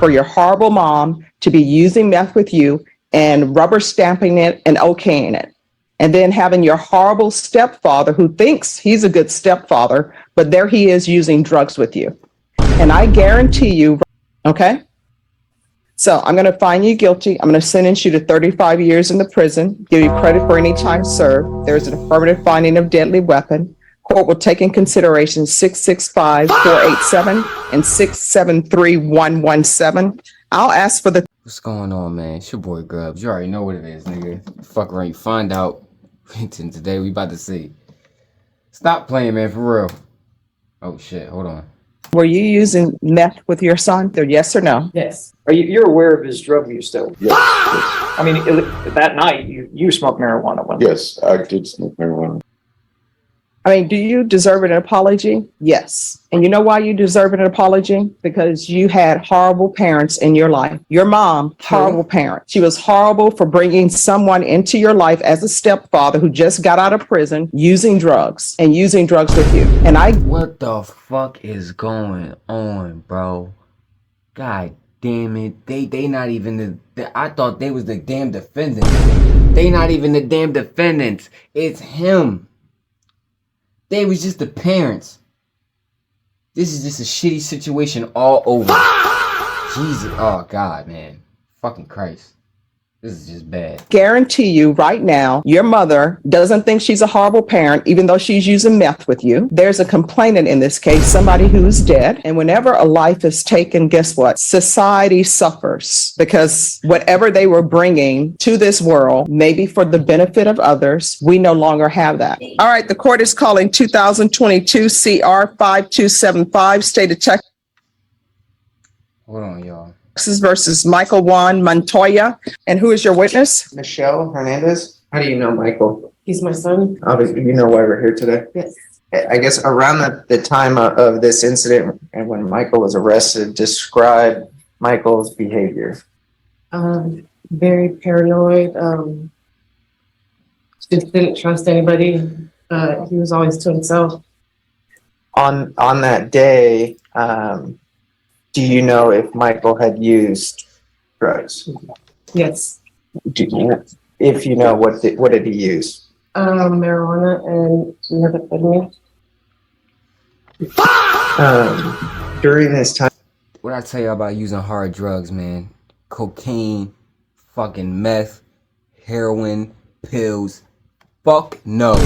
for your horrible mom to be using meth with you and rubber stamping it and okaying it. And then having your horrible stepfather who thinks he's a good stepfather, but there he is using drugs with you. And I guarantee you, okay? So I'm going to find you guilty. I'm going to sentence you to 35 years in the prison, give you credit for any time served. There's an affirmative finding of deadly weapon. Court will take in consideration 665-487 and 673-117. I'll ask for the... What's going on, man? It's your boy Grubs. You already know what it is, nigga. Fuck around, you find out. Today we about to see. Stop playing, man, for real. Oh shit, hold on. Were you using meth with your son? Yes or no? Yes. You're aware of his drug use, though? Yes. I mean, that night, you smoked marijuana with him. Yes, I did smoke marijuana. I mean, do you deserve an apology? Yes. And you know why you deserve an apology? Because you had horrible parents in your life. Your mom, horrible parent. She was horrible for bringing someone into your life as a stepfather who just got out of prison using drugs and using drugs with you. And What the fuck is going on, bro? God damn it. They not even I thought they was the damn defendants. They not even the damn defendants. It's him. They was just the parents. This is just a shitty situation all over. Jesus. Oh, God, man. Fucking Christ. This is just bad. guarantee you right now, your mother doesn't think she's a horrible parent, even though she's using meth with you. There's a complainant in this case, somebody who's dead. And whenever a life is taken, guess what? Society suffers because whatever they were bringing to this world, maybe for the benefit of others, we no longer have that. All right. The court is calling 2022 CR 5275, State of Texas. Hold on, y'all. Texas versus Michael Juan Montoya. And who is your witness? Michelle Hernandez. How do you know Michael? He's my son. Obviously, you know why we're here today. Yes. I guess around the time of this incident and when Michael was arrested, describe Michael's behavior. Very paranoid. Just didn't trust anybody. He was always to himself. On that day, do you know if Michael had used drugs? Yes. If you know, what did he use? Marijuana and methamphetamine. During this time. What I tell you about using hard drugs, man? Cocaine, fucking meth, heroin, pills. Fuck no.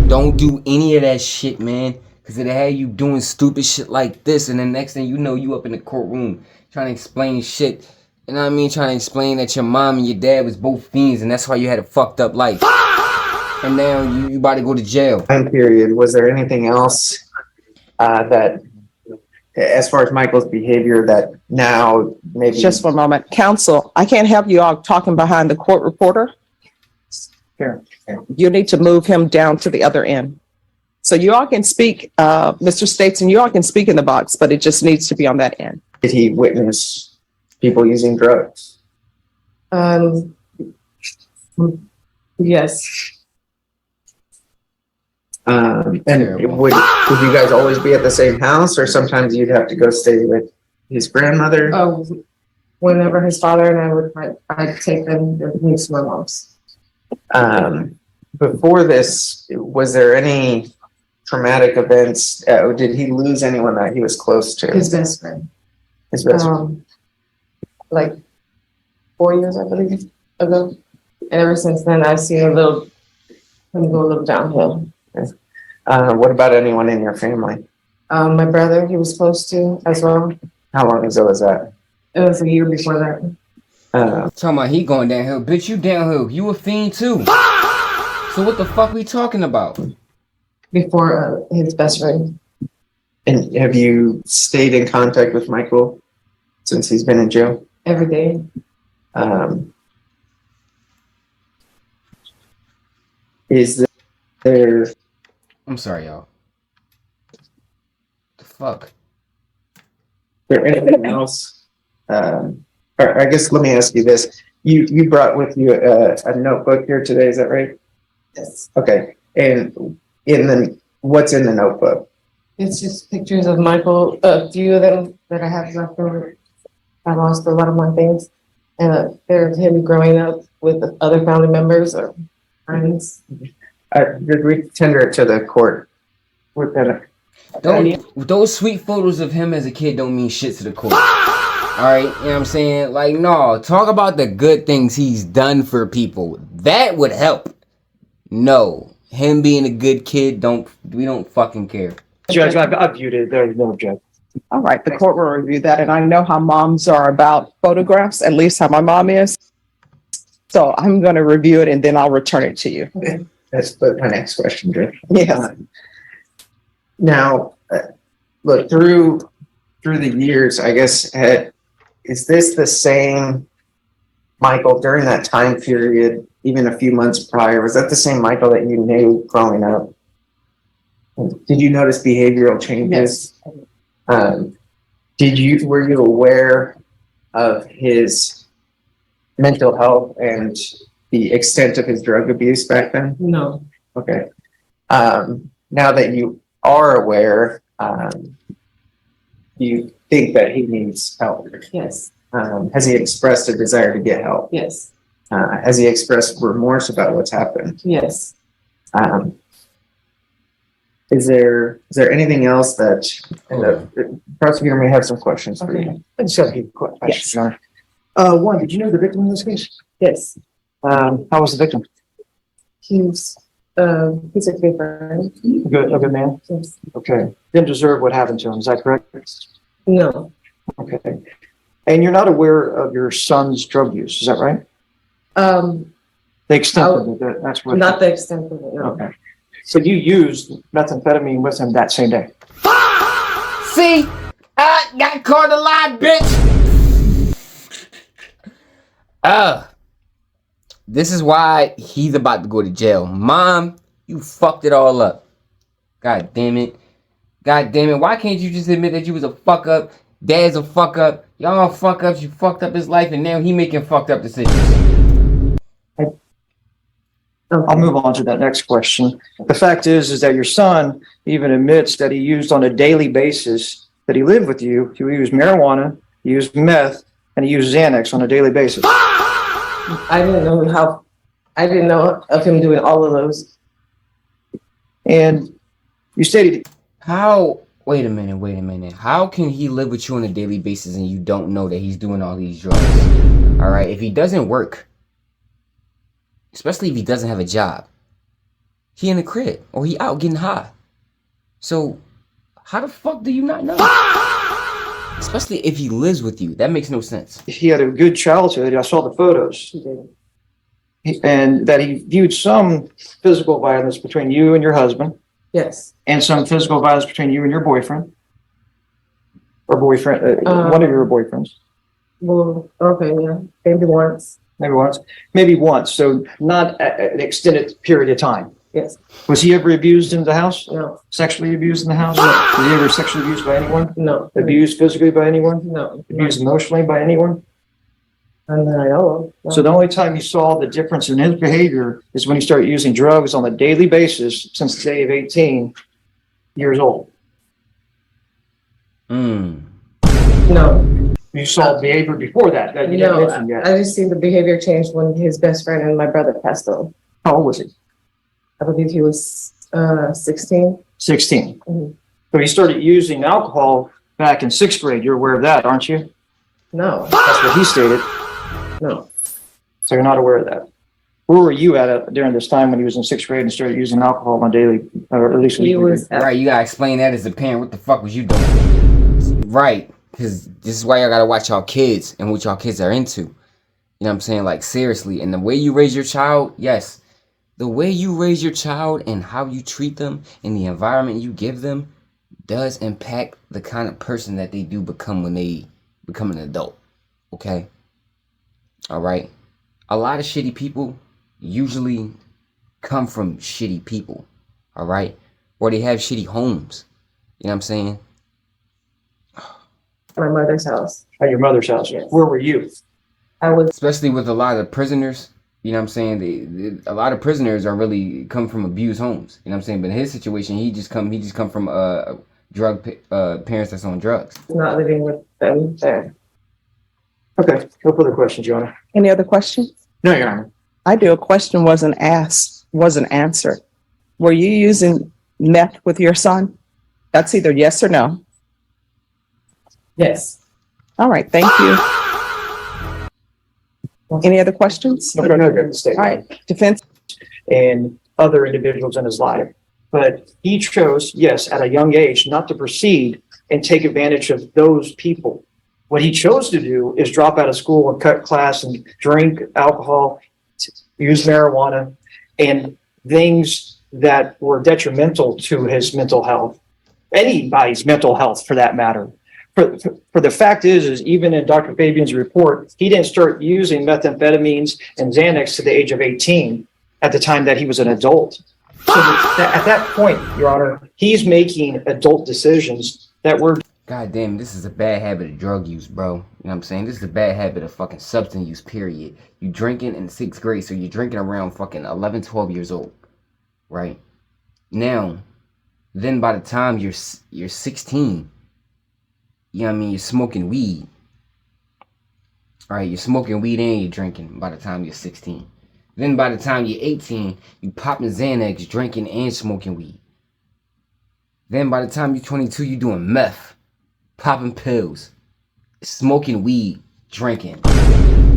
Don't do any of that shit, man. Cause it'll have you doing stupid shit like this, and the next thing you know, you up in the courtroom trying to explain shit. You know what I mean? Trying to explain that your mom and your dad was both fiends, and that's why you had a fucked up life. And now you about to go to jail. Time period. Was there anything else that, as far as Michael's behavior, that now maybe? Just one moment. Counsel, I can't have you all talking behind the court reporter. Here. You need to move him down to the other end. So you all can speak, Mr. States, and you all can speak in the box, but it just needs to be on that end. Did he witness people using drugs? Yes. And would you guys always be at the same house, or sometimes you'd have to go stay with his grandmother? Whenever his father and I I'd take them to my mom's. Before this, was there any traumatic events? Did he lose anyone that he was close to? His best friend. His best friend. Like 4 years, I believe, ago. And ever since then, I've seen him go a little downhill. What about anyone in your family? My brother, he was close to as well. How long ago was that? It was a year before that. Talking about he going downhill. Bitch, you downhill. You a fiend too. So what the fuck we talking about? Before his best friend. And have you stayed in contact with Michael since he's been in jail? Every day. Is there... I'm sorry, y'all. The fuck? Is there anything else? Or I guess let me ask you this. You brought with you a notebook here today, is that right? Yes. Okay. And what's in the notebook? It's just pictures of Michael, a few of them that I have left over. I lost a lot of my things. And there's him growing up with other family members or friends. Did we tender it to the court? We're gonna. Those sweet photos of him as a kid don't mean shit to the court. Alright, you know what I'm saying? Like, no, talk about the good things he's done for people. That would help. No. Him being a good kid, we don't fucking care. Judge, I've viewed it. There's no objection. All right, the court will review that. And I know how moms are about photographs, at least how my mom is. So I'm going to review it and then I'll return it to you. Okay. That's my next question, Judge. Yes. Now, look, through the years, I guess, is this the same Michael during that time period, even a few months prior? Was that the same Michael that you knew growing up? Did you notice behavioral changes? Yes. Were you aware of his mental health and the extent of his drug abuse back then? No. Okay. Now that you are aware, you think that he needs help. Yes. Has he expressed a desire to get help? Yes. Has he expressed remorse about what's happened? Yes. Is there anything else that the prosecutor may have some questions for you? I just have a few questions, Yes. Your Honor. One, did you know the victim in this case? Yes. How was the victim? He's a good friend. A good man? Yes. Okay. Didn't deserve what happened to him, is that correct? No. Okay. And you're not aware of your son's drug use, is that right? The extent of it, that's what. Not the extent of it, no. Okay. So you used methamphetamine with him that same day? See? I got caught alive, bitch! This is why he's about to go to jail. Mom, you fucked it all up. God damn it. God damn it. Why can't you just admit that you was a fuck up? Dad's a fuck up. Y'all fuck ups. You fucked up his life and now he making fucked up decisions. I'll move on to that next question. The fact is that your son even admits that he used on a daily basis, that he lived with you. He used marijuana, he used meth, and he used Xanax on a daily basis. I didn't know of him doing all of those. And you stated, Wait a minute. How can he live with you on a daily basis and you don't know that he's doing all these drugs? All right, if he doesn't work, especially if he doesn't have a job, he in the crib or he out getting high. So how the fuck do you not know? Especially if he lives with you. That makes no sense. he had a good childhood. I saw the photos. He did. And that he viewed some physical violence between you and your husband, Yes. and some physical violence between you and your boyfriend, or boyfriend, one of your boyfriends. Well, okay, yeah. Maybe once. Maybe once. So not an extended period of time. Yes. Was he ever abused in the house? No. Sexually abused in the house? Was he ever sexually abused by anyone? No. Abused physically by anyone? No. Abused emotionally by anyone? And then I know. No. So the only time you saw the difference in his behavior is when he started using drugs on a daily basis since the age of 18 years old. Mm. No. You saw behavior before that you didn't No. mention yet. I just see the behavior change when his best friend and my brother passed away. How old was he? I believe he was 16. 16. Mhm. So he started using alcohol back in 6th grade. You're aware of that, aren't you? No. That's what he stated. No. So you're not aware of that. Where were you at during this time when he was in 6th grade and started using alcohol on daily, or at least He weekly? was at, Right, you gotta explain that as a parent. What the fuck was you doing? Right, because this is why y'all gotta watch y'all kids and what y'all kids are into. You know what I'm saying? Like, seriously. And the way you raise your child, yes. The way you raise your child and how you treat them and the environment you give them does impact the kind of person that they do become when they become an adult. Okay? All right? A lot of shitty people usually come from shitty people. All right? Or they have shitty homes. You know what I'm saying? my mother's house. At your mother's house. Yes. Where were you? I was, Especially with a lot of prisoners. You know what I'm saying? A lot of prisoners are really come from abused homes. You know what I'm saying? But in his situation, he just come from drug parents that's on drugs. not living with them there. Okay, no further questions, Your Honor. Any other questions? No, Your Honor. I do. A question wasn't asked, wasn't answered. Were you using meth with your son? That's either yes or no. Yes. All right, thank you. Any other questions? No, no, stay. All right, defense. And other individuals in his life. But he chose, yes, at a young age, not to proceed and take advantage of those people. What he chose to do is drop out of school and cut class and drink alcohol, use marijuana, and things that were detrimental to his mental health, anybody's mental health for that matter. For the fact is even in Dr. Fabian's report, he didn't start using methamphetamines and Xanax to the age of 18 at the time that he was an adult. So at that point, Your Honor, he's making adult decisions that were. God damn, this is a bad habit of drug use, bro. You know what I'm saying? This is a bad habit of fucking substance use, period. You drinking in 6th grade, so you're drinking around fucking 11, 12 years old, right? Now, then by the time you're 16, you know what I mean, you're smoking weed. All right, you're smoking weed and you're drinking by the time you're 16. Then by the time you're 18, you popping Xanax, drinking and smoking weed. Then by the time you're 22, you're doing meth, popping pills, smoking weed, drinking.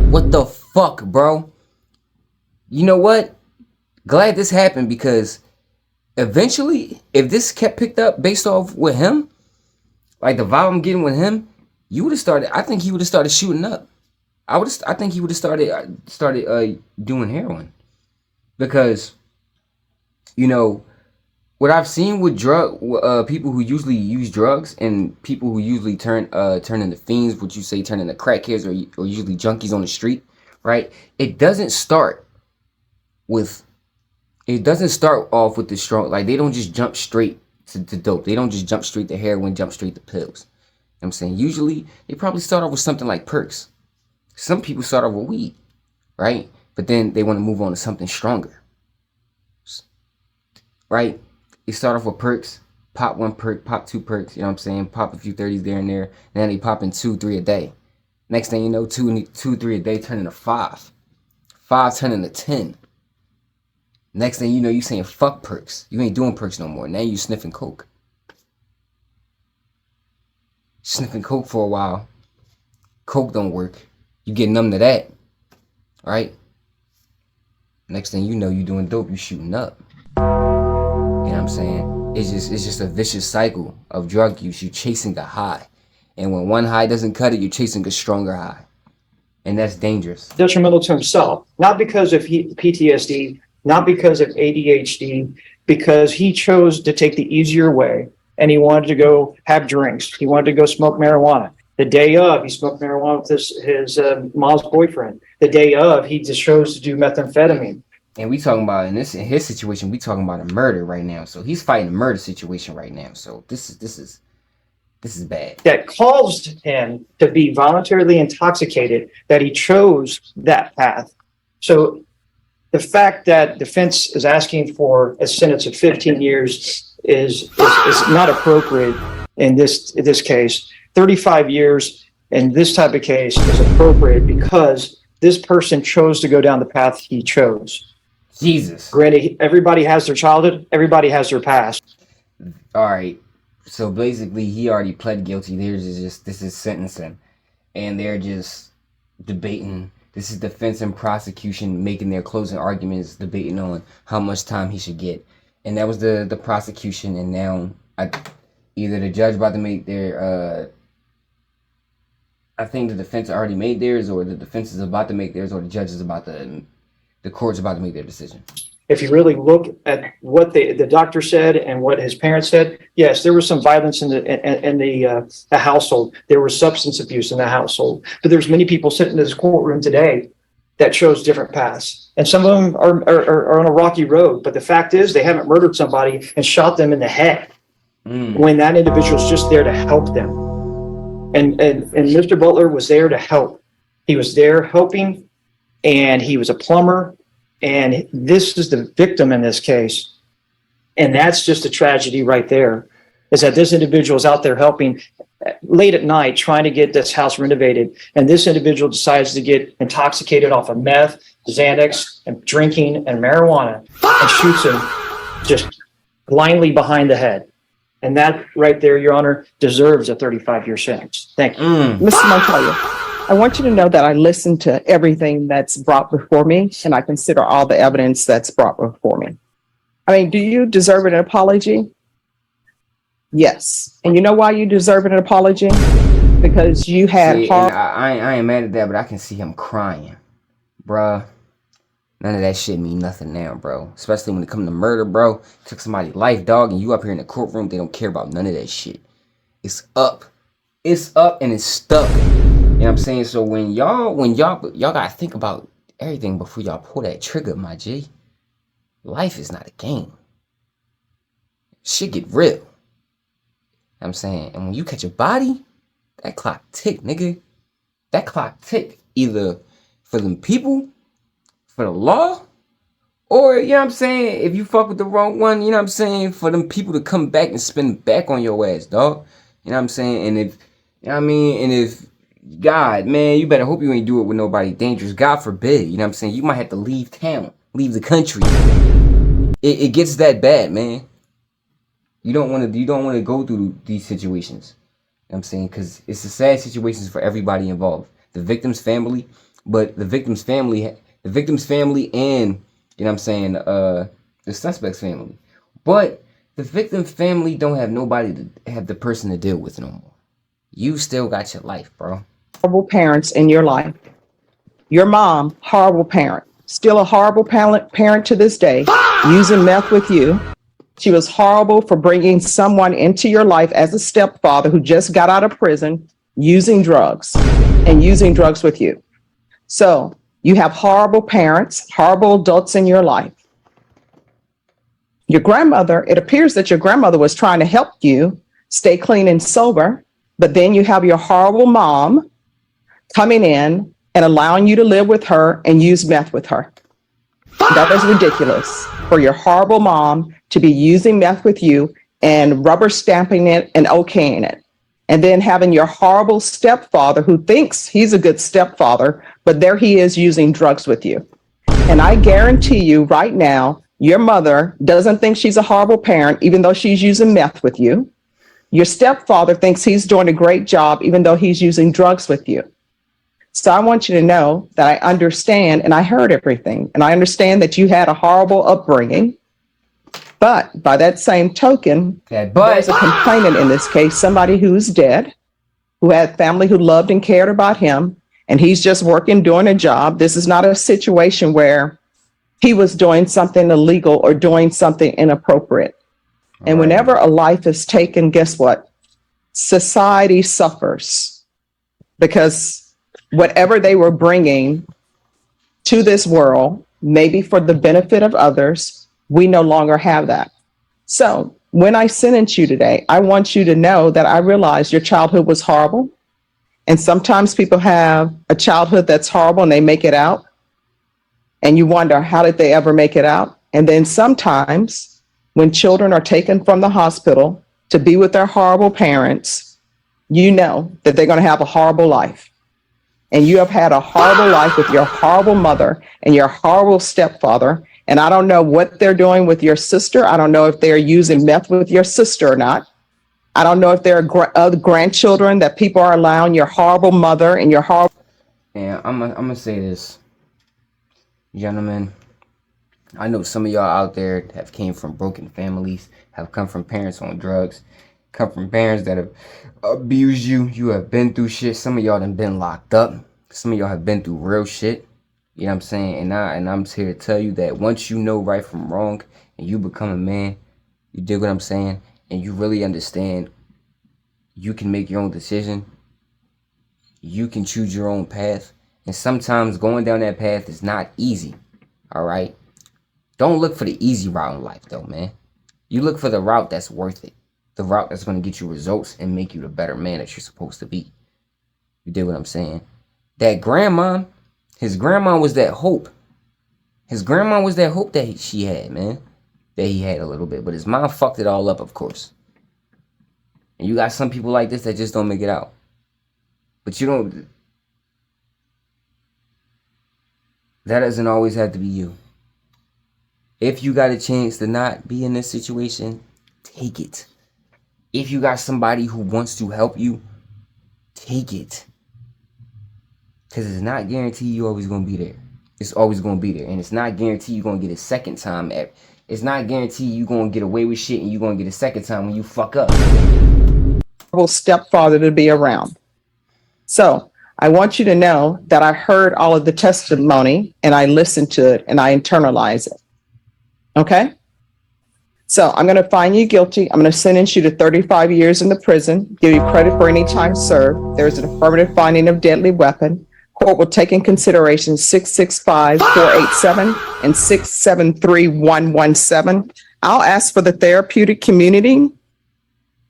What the fuck, bro? You know what? Glad this happened because eventually, if this kept picked up based off with him, like the vibe I'm getting with him, you would have started. I think he would have started shooting up. I think he would have started doing heroin, because, you know, what I've seen with people who usually use drugs and people who usually turn into fiends, what you say turn into crackheads or usually junkies on the street, right? It doesn't start off with the strong, like they don't just jump straight to dope. They don't just jump straight to heroin, jump straight to pills. You know what I'm saying? Usually they probably start off with something like perks. Some people start off with weed, right? But then they want to move on to something stronger, right? They start off with perks, pop 1 perk, pop 2 perks, you know what I'm saying? Pop a few 30s there and there. And then they pop in 2, 3 a day. Next thing you know, 2, 3 a day turn into 5. 5 turn into 10. Next thing you know, you saying fuck perks. You ain't doing perks no more. Now you sniffing coke. Sniffing coke for a while. Coke don't work. You get numb to that, right? Next thing you know, you doing dope. You shooting up. You know what I'm saying? It's just a vicious cycle of drug use. You chasing a high, and when one high doesn't cut it, you're chasing a stronger high, and that's dangerous. Detrimental to himself, not because of PTSD, not because of ADHD, because he chose to take the easier way and he wanted to go have drinks. He wanted to go smoke marijuana. The day of, he smoked marijuana with his mom's boyfriend. The day of, he just chose to do methamphetamine. And we talking about in his situation, we talking about a murder right now. So he's fighting a murder situation right now. So this is bad. That caused him to be voluntarily intoxicated, that he chose that path. So the fact that defense is asking for a sentence of 15 years is not appropriate in this case. 35 years in this type of case is appropriate because this person chose to go down the path he chose. Jesus. Granted, everybody has their childhood, everybody has their past. All right. So basically, he already pled guilty. This is sentencing, and they're just debating. This is defense and prosecution making their closing arguments, debating on how much time he should get, and that was the prosecution. And now, either the judge about to make their, I think the defense already made theirs, or the defense is about to make theirs, or the judge is the court's about to make their decision. If you really look at what the doctor said and what his parents said, yes, there was some violence in the household. There was substance abuse in the household. But there's many people sitting in this courtroom today that chose different paths. And some of them are on a rocky road. But the fact is they haven't murdered somebody and shot them in the head when that individual's just there to help them. And Mr. Butler was there to help. He was there helping, and he was a plumber. And this is the victim in this case. And that's just a tragedy right there, is that this individual is out there helping late at night trying to get this house renovated. And this individual decides to get intoxicated off of meth, Xanax, and drinking and marijuana and shoots him just blindly behind the head. And that right there, Your Honor, deserves a 35-year sentence. Thank you. Mr. Montoya, I want you to know that I listen to everything that's brought before me, and I consider all the evidence that's brought before me. I mean, do you deserve an apology? Yes. And you know why you deserve an apology? Because you had See, hard. and I ain't mad at that, but I can see him crying. Bruh. None of that shit mean nothing now, bro. Especially when it comes to murder, bro. Took somebody's life, dog, and you up here in the courtroom, they don't care about none of that shit. It's up. It's up and it's stuck. You know what I'm saying? So when y'all gotta think about everything before y'all pull that trigger, my G. Life is not a game. Shit get real. You know what I'm saying? And when you catch a body, that clock tick, nigga. That clock tick. Either for them people, for the law, or, you know what I'm saying, if you fuck with the wrong one, you know what I'm saying, for them people to come back and spin back on your ass, dog. You know what I'm saying? And if, you know what I mean, and if, God, man, you better hope you ain't do it with nobody dangerous. God forbid, you know what I'm saying? You might have to leave town, leave the country. It gets that bad, man. You don't want to go through these situations. You know what I'm saying? Because it's a sad situations for everybody involved. The victim's family, but the victim's family and, you know what I'm saying, the suspect's family. But the victim's family don't have nobody to have the person to deal with no more. You still got your life, bro. Horrible parents in your life. Your mom, horrible parent. Still a horrible parent to this day, using meth with you. She was horrible for bringing someone into your life as a stepfather who just got out of prison, using drugs with you. So you have horrible parents, horrible adults in your life. Your grandmother, it appears that your grandmother was trying to help you stay clean and sober, but then you have your horrible mom coming in and allowing you to live with her and use meth with her. That is ridiculous for your horrible mom to be using meth with you and rubber stamping it and okaying it. And then having your horrible stepfather who thinks he's a good stepfather, but there he is using drugs with you. And I guarantee you right now, your mother doesn't think she's a horrible parent, even though she's using meth with you. Your stepfather thinks he's doing a great job, even though he's using drugs with you. So I want you to know that I understand and I heard everything. And I understand that you had a horrible upbringing. But by that same token, there's a complainant in this case, somebody who's dead, who had family who loved and cared about him, and he's just working, doing a job. This is not a situation where he was doing something illegal or doing something inappropriate. And whenever a life is taken, guess what? Society suffers because whatever they were bringing to this world, maybe for the benefit of others, we no longer have that. So when I sentence you today, I want you to know that I realize your childhood was horrible. And sometimes people have a childhood that's horrible and they make it out. And you wonder, how did they ever make it out? And then sometimes when children are taken from the hospital to be with their horrible parents, you know that they're going to have a horrible life. And you have had a horrible life with your horrible mother and your horrible stepfather. And I don't know what they're doing with your sister. I don't know if they're using meth with your sister or not. I don't know if there are other grandchildren that people are allowing your horrible mother and your horrible. And I'm gonna say this, gentlemen. I know some of y'all out there have came from broken families, have come from parents on drugs, come from parents that have abused you. You have been through shit. Some of y'all done been locked up. Some of y'all have been through real shit. You know what I'm saying? And I'm here to tell you that once you know right from wrong and you become a man, you dig what I'm saying? And you really understand you can make your own decision. You can choose your own path. And sometimes going down that path is not easy. All right? Don't look for the easy route in life though, man. You look for the route that's worth it. The route that's going to get you results and make you the better man that you're supposed to be. You dig what I'm saying? That grandma, his grandma was that hope. His grandma was that hope that she had, man. That he had a little bit. But his mom fucked it all up, of course. And you got some people like this that just don't make it out. But you don't. That doesn't always have to be you. If you got a chance to not be in this situation, take it. If you got somebody who wants to help you, take it. Because it's not guaranteed you're always going to be there. It's always going to be there. And it's not guaranteed you're going to get a second time. It's not guaranteed you're going to get away with shit and you're going to get a second time when you fuck up. Stepfather to be around. So I want you to know that I heard all of the testimony and I listened to it and I internalize it. Okay? So I'm going to find you guilty. I'm going to sentence you to 35 years in the prison, give you credit for any time served. There's an affirmative finding of deadly weapon. Court will take in consideration 665-487 and 673-117. I'll ask for the therapeutic community.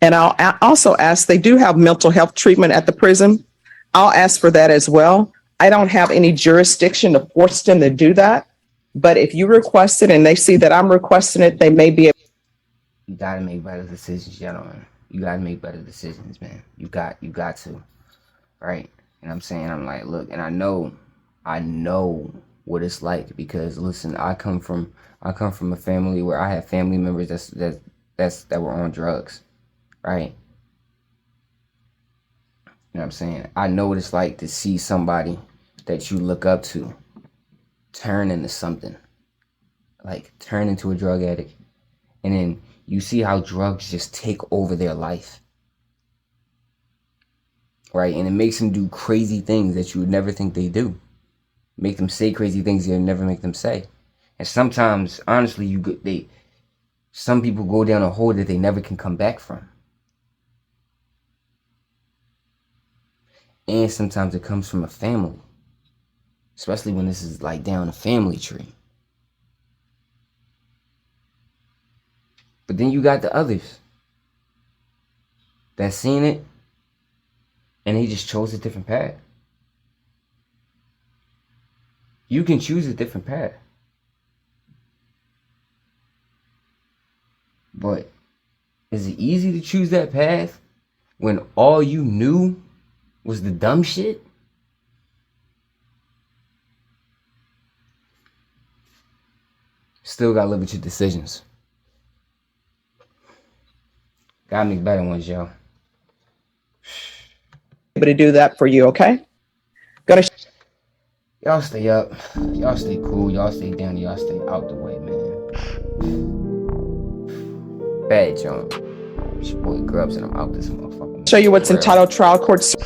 And I'll also ask, they do have mental health treatment at the prison. I'll ask for that as well. I don't have any jurisdiction to force them to do that. But if you request it and they see that I'm requesting it, they may be able. You got to make better decisions, gentlemen. You got to make better decisions, man. You got to. Right? And I'm saying, I'm like, look, and I know what it's like because listen, I come from a family where I have family members that were on drugs. Right? You know what I'm saying? I know what it's like to see somebody that you look up to turn into something. Like turn into a drug addict. And then you see how drugs just take over their life. Right? And it makes them do crazy things that you would never think they do. Make them say crazy things you'd never make them say. And sometimes, honestly, some people go down a hole that they never can come back from. And sometimes it comes from a family. Especially when this is like down a family tree. But then you got the others that seen it and they just chose a different path. You can choose a different path. But is it easy to choose that path when all you knew was the dumb shit? Still gotta live with your decisions. Gotta make better ones, yo. Able to do that for you, okay? Y'all stay up. Y'all stay cool. Y'all stay down. Y'all stay out the way, man. Bad, John. It's your boy Grubs and I'm out this motherfucker. Show you what's entitled trial court. Shit.